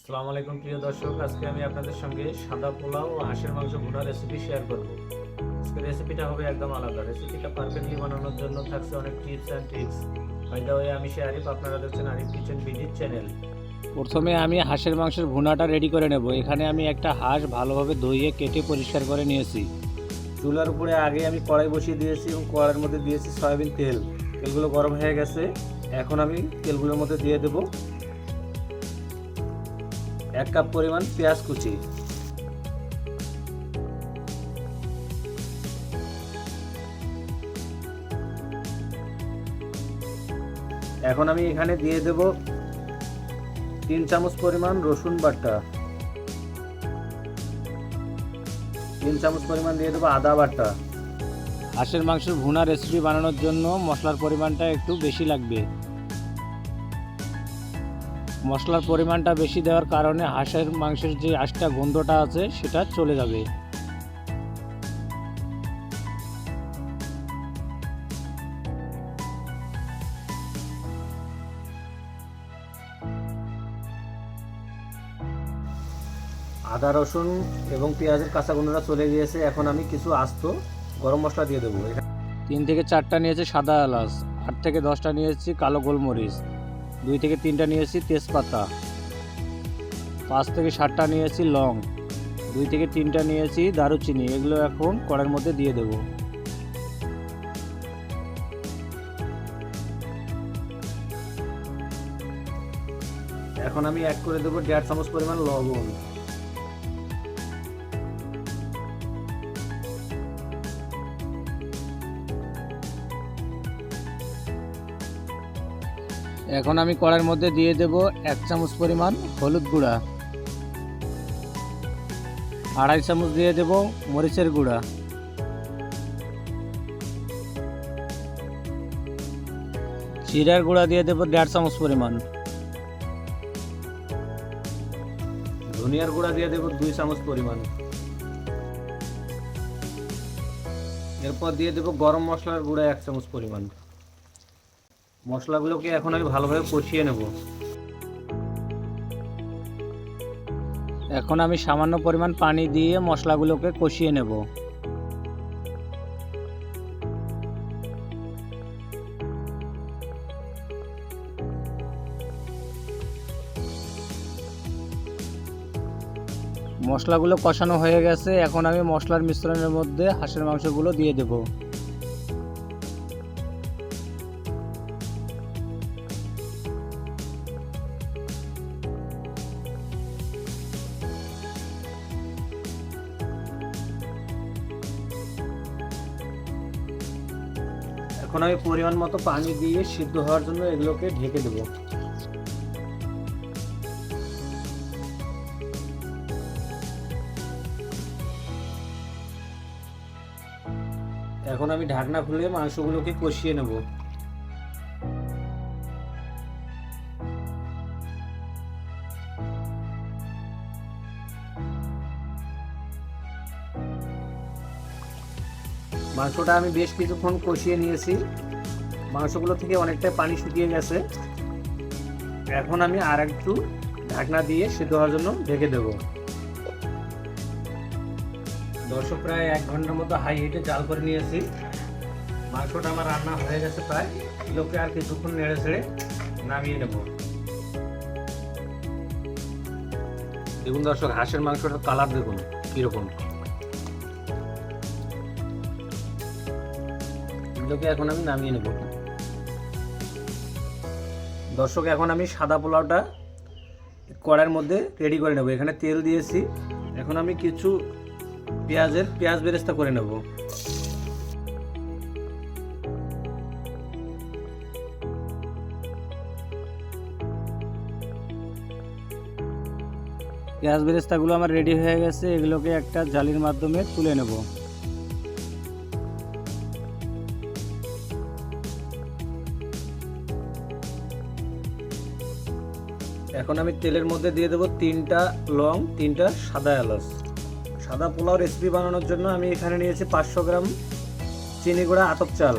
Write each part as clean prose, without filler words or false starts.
আসসালামু আলাইকুম প্রিয় দর্শক, আজকে আমি আপনাদের সঙ্গে সাদা পোলাও ও হাঁসের মাংস ভুনা রেসিপি শেয়ার করব। আজকে রেসিপিটা হবে একদম আলাদা। রেসিপিটা পারফেক্টলি বানানোর জন্য থাকছে অনেক tips and tricks. By the way, আমি আরিফ, আপনারা দেখছেন আরিফ কিচেন ভিজিট চ্যানেল। প্রথমে আমি হাঁসের মাংসের ভুনাটা রেডি করে নেব। এখানে আমি একটা হাঁস ভালোভাবে ধুয়ে কেটে পরিষ্কার করে নিয়েছি। চুলার উপরে আগে আমি কড়াই বসিয়ে দিয়েছি এবং কড়াইয়ের মধ্যে দিয়েছি সয়াবিন তেল। তেলগুলো গরম হয়ে গেছে। এখন আমি তেলগুলোর মধ্যে দিয়ে দেব 1 কাপ পরিমাণ পেঁয়াজ কুচি। এখন আমি এখানে দিয়ে দেব 3 চামচ পরিমাণ রসুন বাটা, 3 চামচ পরিমাণ দিয়ে দেবো আদা বাটা। হাঁসের মাংসের ভুনা রেসিপি বানানোর জন্য মশলার পরিমাণটা একটু বেশি লাগবে। মশলার পরিমাণটা বেশি দেওয়ার কারণে হাঁসের মাংসের যে আঁশটা গন্ধটা আছে সেটা চলে যাবে। আদা রসুন এবং পেঁয়াজের কাঁচা গন্ধটা চলে গিয়েছে। এখন আমি কিছু আস্ত গরম মশলা দিয়ে দেবো। 3 থেকে 4টা নিয়েছি সাদা এলাচ, 8 থেকে 10টা নিয়েছি কালো গোলমরিচ, 2 থেকে 3টা নিয়েছি তেজপাতা, 5 থেকে 7টা নিয়েছি লং, 2 থেকে 3টা নিয়েছি দারুচিনি। এগুলো এখন কড়াইয়ের মধ্যে দিয়ে দেব। এখন আমি অ্যাড করে দেবো 1.5 চামচ পরিমাণ লবণ। এখন আমি কড়াইয়ের মধ্যে দিয়ে দেব 1 চামচ পরিমাণ হলুদ গুঁড়া, 2.5 চামচ দিয়ে দেব মরিচের গুঁড়া, জিরার গুঁড়া দিয়ে দেব 1.5 চামচ পরিমাণ, ধনিয়ার গুঁড়া দিয়ে দেবো 2 চামচ পরিমাণ। এরপর দিয়ে দেবো গরম মশলার গুঁড়া 1 চামচ পরিমাণ। মশলাগুলোকে এখন আমি ভালোভাবে কষিয়ে নেব। এখন আমি সামান্য পরিমাণ পানি দিয়ে মশলাগুলোকে কষিয়ে নেব। মশলাগুলো কষানো হয়ে গেছে। এখন আমি মশলার মিশ্রণের মধ্যে হাঁসের মাংসগুলো দিয়ে দেব। এখন আমি পরিমাণ মতো পানি দিয়ে সিদ্ধ হওয়ার জন্য এগুলোকে ঢেকে দেব। এখন আমি ঢাকনা খুলে মাংসগুলোকে কষিয়ে নেব। মাংসটা আমি বেশ কিছুক্ষণ কষিয়ে নিয়েছি। মাংসগুলো থেকে অনেকটা পানি শুকিয়ে গেছে। এখন আমি আর একটু ঢাকনা দিয়ে সিদ্ধ হওয়ার জন্য ঢেকে দেব। দর্শক, প্রায় 1 ঘন্টার মতো হাই হিটে জাল করে নিয়েছি। মাংসটা আমার রান্না হয়ে গেছে প্রায়। এগুলোকে আর কিছুক্ষণ নেড়ে ছেড়ে নামিয়ে নেব। দেখুন দর্শক, হাঁসের মাংসটার কালার দেখুন কিরকম। এগুলোকে এখন আমি নামিয়ে নেব। দর্শক, এখন আমি সাদা পোলাওটা কড়াইয়ের মধ্যে রেডি করে নেব। এখানে তেল দিয়েছি। এখন আমি কিছু পেঁয়াজ বেরেস্তা করে নেব। পেঁয়াজ বেরেস্তাগুলো আমার রেডি হয়ে গেছে। এগুলোকে একটা জালির মাধ্যমে তুলে নেব। এখন আমি তেলের মধ্যে দিয়ে দেবো 3টা লং, 3টা সাদা এলাচ। সাদা পোলাও রেসিপি বানানোর জন্য আমি এখানে নিয়েছি 500 গ্রাম চিনি গুঁড়া আতপ চাল।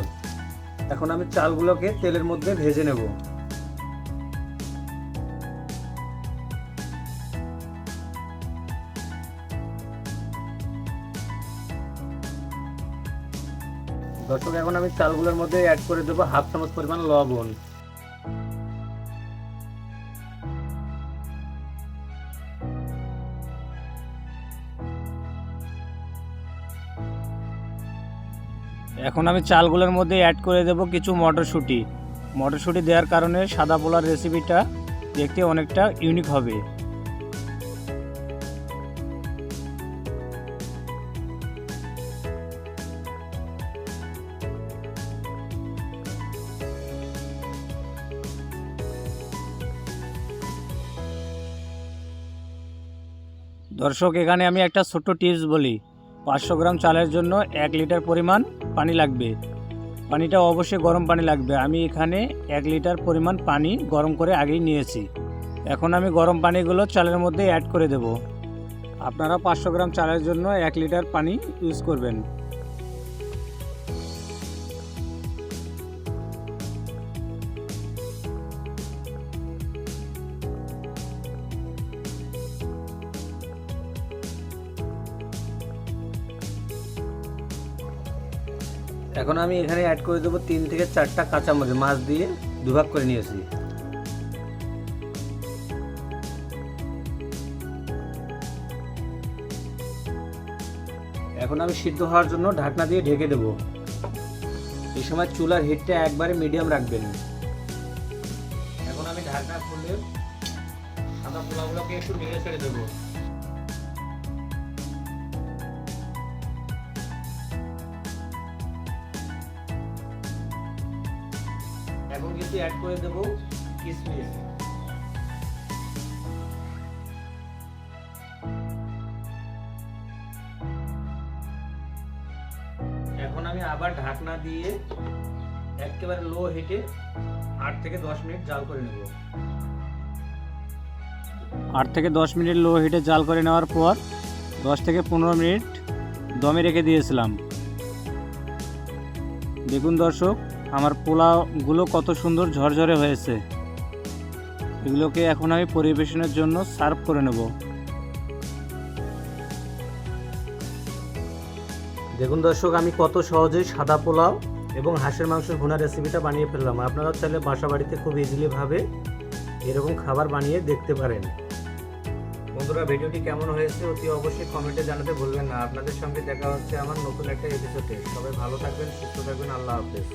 এখন আমি চালগুলোকে তেলের মধ্যে ভেজে নেব। দর্শক, এখন আমি চালগুলোর মধ্যে অ্যাড করে দেবো হাফ চামচ পরিমাণ লবণ। এখন আমি চালগুলোর মধ্যে অ্যাড করে দেব কিছু মটরশুঁটি। মটরশুঁটি দেওয়ার কারণে সাদা পোলার রেসিপিটা দেখতে অনেকটা ইউনিক হবে। দর্শক, এখানে আমি একটা ছোট্ট টিপস বলি। 500 গ্রাম চালের জন্য 1 লিটার পরিমাণ পানি লাগবে। পানিটা অবশ্যই গরম পানি লাগবে। আমি এখানে 1 লিটার পরিমাণ পানি গরম করে আগেই নিয়েছি। এখন আমি গরম পানিগুলো চালের মধ্যে অ্যাড করে দেব। আপনারা 500 গ্রাম চালের জন্য 1 লিটার পানি ইউজ করবেন। এখন আমি এখানে অ্যাড করে দেবো 3 থেকে 4টা কাঁচামরিচ মাছ দিয়ে দুভাগ করে নিয়েছি। এখন আমি সিদ্ধ হওয়ার জন্য ঢাকনা দিয়ে ঢেকে দেবো। এই সময় চুলার হিটটা একবারে মিডিয়াম রাখবেন। এখন আমি ঢাকনা খুলে সাদা পোলাওগুলোকে একটু নেড়ে ছেড়ে দেবো। এখন কিছু অ্যাড করে দেবো কিশমিশ। এখন আমি আবার ঢাকনা দিয়ে একেবারে লো হিটে 8 থেকে 10 মিনিট জাল করে নেব। 8 থেকে 10 মিনিট লো হিটে জাল করে নেওয়ার পর 10 থেকে 15 মিনিট দমে রেখে দিয়েছিলাম। দেখুন দর্শক, আমার পোলাওগুলো কত সুন্দর ঝরঝরে হয়েছে। এগুলোকে এখন আমি পরিবেশনের জন্য সার্ভ করে নেব। দেখুন দর্শক, আমি কত সহজেই সাদা পোলাও এবং হাঁসের মাংসের ভুনা রেসিপিটা বানিয়ে ফেললাম। আপনারা চাইলে বাসা বাড়িতে খুব ইজিলি ভাবে এরকম খাবার বানিয়ে দেখতে পারেন। বন্ধুরা, ভিডিওটি কেমন হয়েছে অতি অবশ্যই কমেন্টে জানাতে ভুলবেন না। আপনাদের সঙ্গে দেখা হচ্ছে আমার নতুন একটা এপিসোডে। সবাই ভালো থাকবেন, সুস্থ থাকবেন। আল্লাহ হাফেজ।